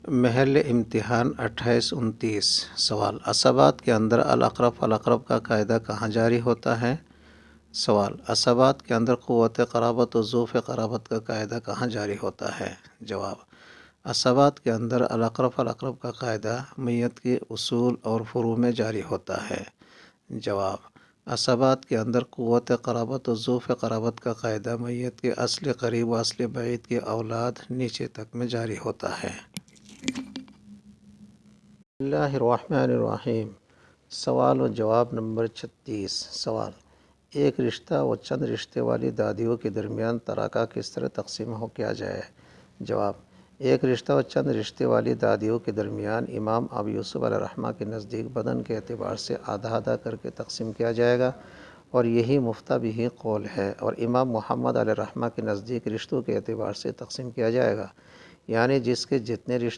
محل امتحان 28-29 سوال عصبات کے اندر الاقرب فالاقرب کا قاعدہ کہاں جاری ہوتا ہے؟ سوال عصبات کے اندر قوت قرابت و ضعف قرابت کا قاعدہ کہاں جاری ہوتا ہے؟ جواب عصبات کے اندر الاقرب فالاقرب کا قاعدہ میت کے اصول اور فروع میں جاری ہوتا ہے۔ جواب عصبات کے اندر قوت قرابت و ضعف قرابت کا قاعدہ میت کے اصل قریب و اصل بعید کے اولاد نیچے تک میں جاری ہوتا ہے۔ بسم اللہ الرحمن الرحیم۔ سوال و جواب نمبر 36 سوال ایک رشتہ و چند رشتے والی دادیوں کے درمیان تراکہ کس طرح تقسیم کیا جائے؟ جواب ایک رشتہ و چند رشتے والی دادیوں کے درمیان امام ابو یوسف علیہ الرحمہ کے نزدیک بدن کے اعتبار سے آدھا آدھا کر کے تقسیم کیا جائے گا، اور یہی مفتیٰ بھی قول ہے، اور امام محمد علیہ الرحمہ کے نزدیک رشتوں کے اعتبار سے تقسیم کیا جائے گا، یعنی جس کے جتنے رشتے